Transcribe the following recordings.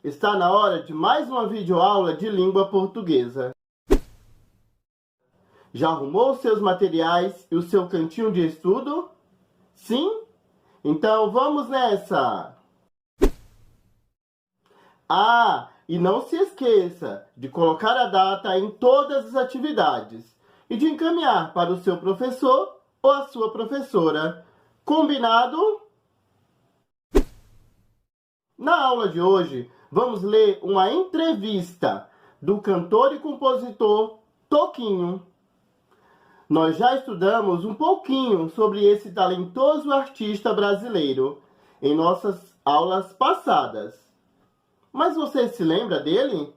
Está na hora de mais uma videoaula de língua portuguesa. Já arrumou os seus materiais e o seu cantinho de estudo? Sim? Então vamos nessa! E não se esqueça de colocar a data em todas as atividades e de encaminhar para o seu professor ou a sua professora. Combinado? Na aula de hoje, vamos ler uma entrevista do cantor e compositor Toquinho. Nós já estudamos um pouquinho sobre esse talentoso artista brasileiro em nossas aulas passadas. Mas você se lembra dele?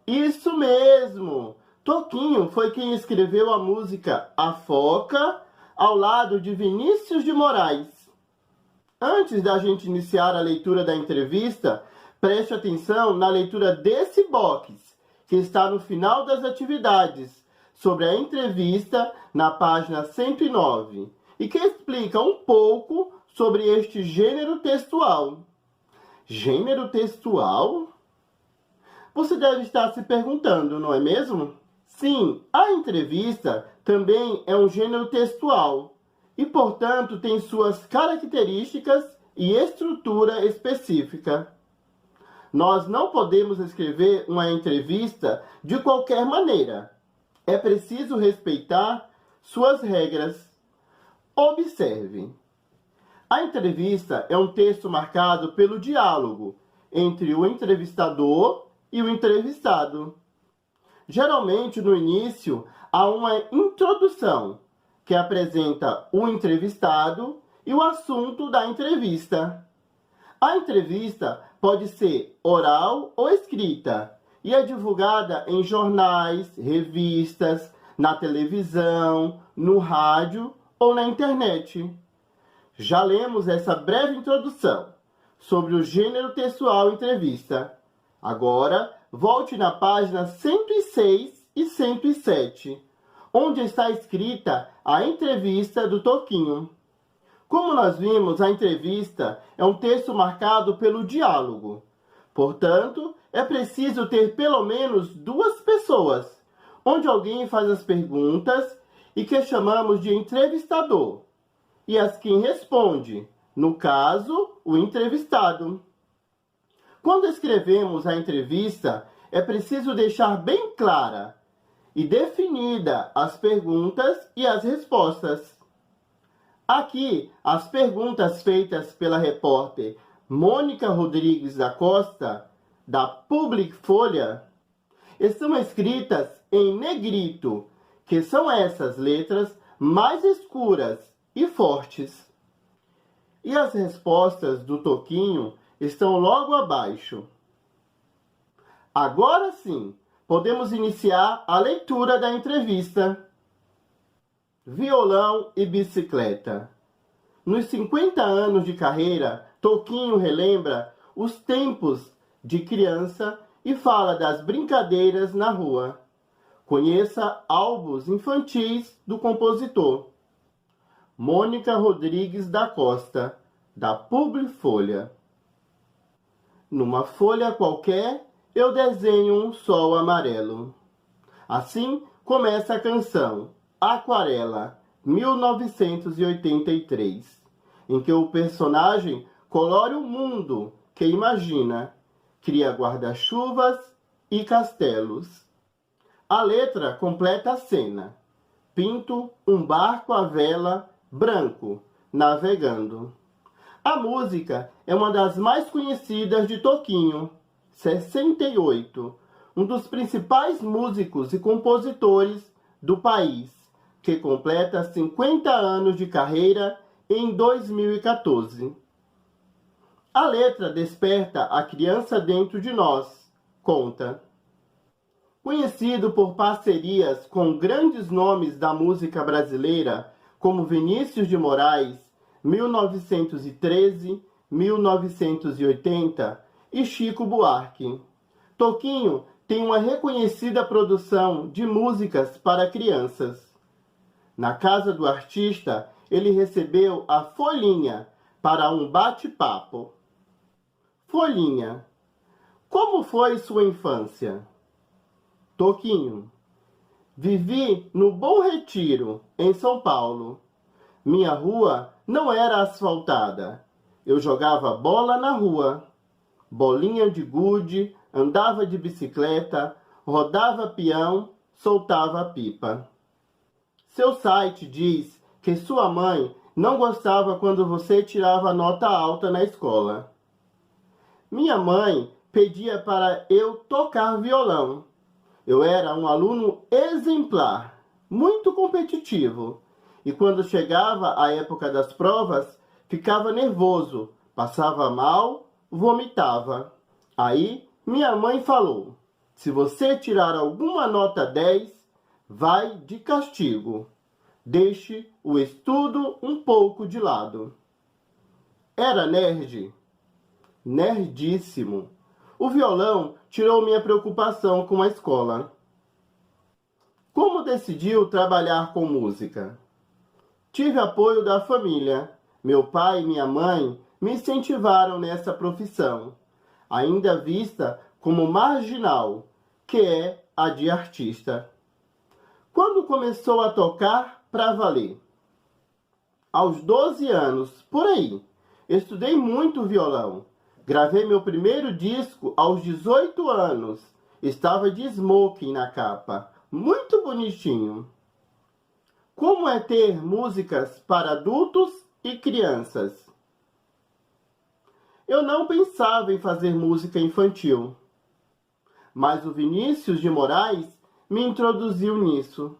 Isso mesmo! Toquinho foi quem escreveu a música A Foca ao lado de Vinícius de Moraes. Antes da gente iniciar a leitura da entrevista, preste atenção na leitura desse box, que está no final das atividades, sobre a entrevista na página 109, e que explica um pouco sobre este gênero textual. Gênero textual? Você deve estar se perguntando, não é mesmo? Sim, a entrevista também é um gênero textual e, portanto, tem suas características e estrutura específica. Nós não podemos escrever uma entrevista de qualquer maneira. É preciso respeitar suas regras. Observe. A entrevista é um texto marcado pelo diálogo entre o entrevistador e o entrevistado. Geralmente, no início, há uma introdução que apresenta o entrevistado e o assunto da entrevista. A entrevista pode ser oral ou escrita e é divulgada em jornais, revistas, na televisão, no rádio ou na internet. Já lemos essa breve introdução sobre o gênero textual entrevista. Agora, volte na página 106 e 107, onde está escrita a entrevista do Toquinho. Como nós vimos, a entrevista é um texto marcado pelo diálogo. Portanto, é preciso ter pelo menos duas pessoas, onde alguém faz as perguntas e que chamamos de entrevistador, e as quem responde, no caso, o entrevistado. Quando escrevemos a entrevista, é preciso deixar bem clara e definida as perguntas e as respostas. Aqui, as perguntas feitas pela repórter Mônica Rodrigues da Costa, da Public Folha, estão escritas em negrito, que são essas letras mais escuras e fortes. E as respostas do Toquinho estão logo abaixo. Agora sim, podemos iniciar a leitura da entrevista. Violão e bicicleta. Nos 50 anos de carreira, Toquinho relembra os tempos de criança e fala das brincadeiras na rua. Conheça álbuns infantis do compositor. Mônica Rodrigues da Costa, da Public Folha. Numa folha qualquer, eu desenho um sol amarelo. Assim começa a canção Aquarela, 1983, em que o personagem colore o mundo que imagina, cria guarda-chuvas e castelos. A letra completa a cena. Pinto um barco à vela, branco, navegando. A música é uma das mais conhecidas de Toquinho, 68, um dos principais músicos e compositores do país, que completa 50 anos de carreira em 2014. A letra desperta a criança dentro de nós, conta. Conhecido por parcerias com grandes nomes da música brasileira, como Vinícius de Moraes, 1913, 1980, e Chico Buarque. Toquinho tem uma reconhecida produção de músicas para crianças. Na casa do artista, ele recebeu a Folhinha para um bate-papo. Folhinha, Como foi sua infância? Toquinho: vivi no Bom Retiro, em São Paulo. Minha rua não era asfaltada. Eu jogava bola na rua, bolinha de gude, andava de bicicleta, rodava peão, soltava pipa. Seu site diz que sua mãe não gostava quando você tirava nota alta na escola. Minha mãe pedia para eu tocar violão. Eu era um aluno exemplar, muito competitivo. E quando chegava a época das provas, ficava nervoso, passava mal, vomitava. Aí minha mãe falou: se você tirar alguma nota 10, vai de castigo. Deixe o estudo um pouco de lado. Era nerd? Nerdíssimo. O violão tirou minha preocupação com a escola. Como decidiu trabalhar com música? Tive apoio da família. Meu pai e minha mãe me incentivaram nessa profissão, ainda vista como marginal, que é a de artista. Quando começou a tocar para valer? Aos 12 anos, por aí. Estudei muito violão. Gravei meu primeiro disco aos 18 anos. Estava de smoking na capa. Muito bonitinho. Como é ter músicas para adultos e crianças? Eu não pensava em fazer música infantil, mas o Vinícius de Moraes me introduziu nisso.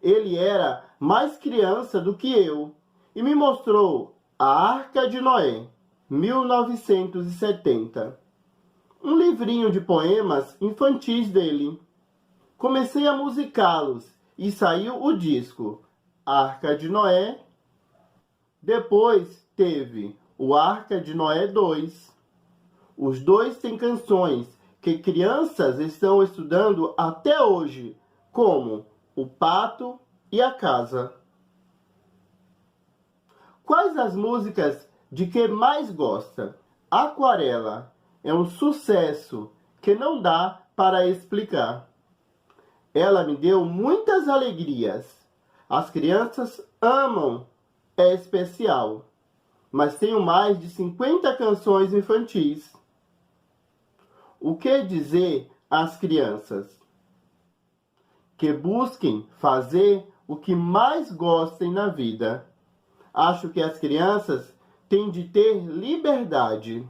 Ele era mais criança do que eu e me mostrou A Arca de Noé, 1970. Um livrinho de poemas infantis dele. Comecei a musicá-los e saiu o disco Arca de Noé. Depois teve o Arca de Noé 2. Os dois têm canções que crianças estão estudando até hoje, como O Pato e a Casa. Quais as músicas de que mais gosta? Aquarela é um sucesso que não dá para explicar. Ela me deu muitas alegrias. As crianças amam, é especial. Mas tenho mais de 50 canções infantis. O que dizer às crianças? Que busquem fazer o que mais gostem na vida. Acho que as crianças têm de ter liberdade.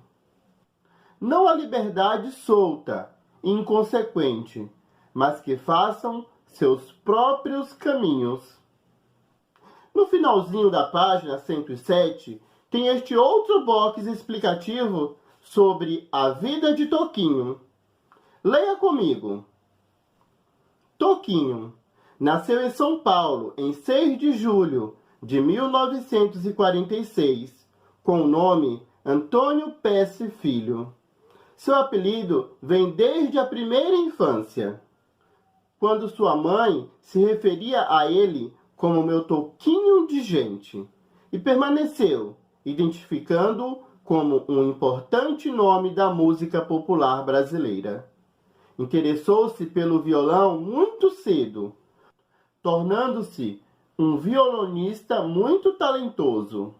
Não a liberdade solta e inconsequente, mas que façam seus próprios caminhos. No finalzinho da página 107, tem este outro box explicativo sobre a vida de Toquinho. Leia comigo. Toquinho nasceu em São Paulo em 6 de julho de 1946, com o nome Antônio Pesce Filho. Seu apelido vem desde a primeira infância, quando sua mãe se referia a ele como meu Toquinho de gente, e permaneceu, identificando-o como um importante nome da música popular brasileira. Interessou-se pelo violão muito cedo, tornando-se um violonista muito talentoso.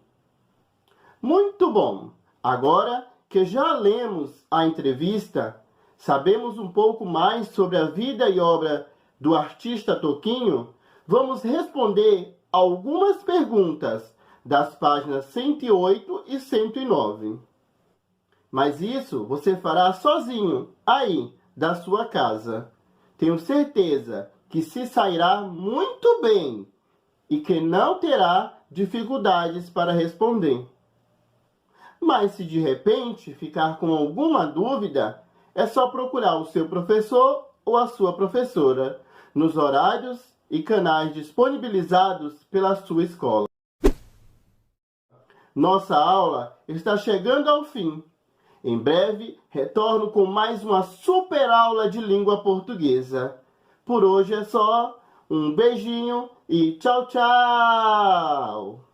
Muito bom! Agora que já lemos a entrevista, sabemos um pouco mais sobre a vida e obra do artista Toquinho, vamos responder algumas perguntas das páginas 108 e 109. Mas isso você fará sozinho, aí, da sua casa. Tenho certeza que se sairá muito bem e que não terá dificuldades para responder. Mas se de repente ficar com alguma dúvida, é só procurar o seu professor ou a sua professora nos horários e canais disponibilizados pela sua escola. Nossa aula está chegando ao fim. Em breve, retorno com mais uma super aula de língua portuguesa. Por hoje é só. Um beijinho e tchau, tchau!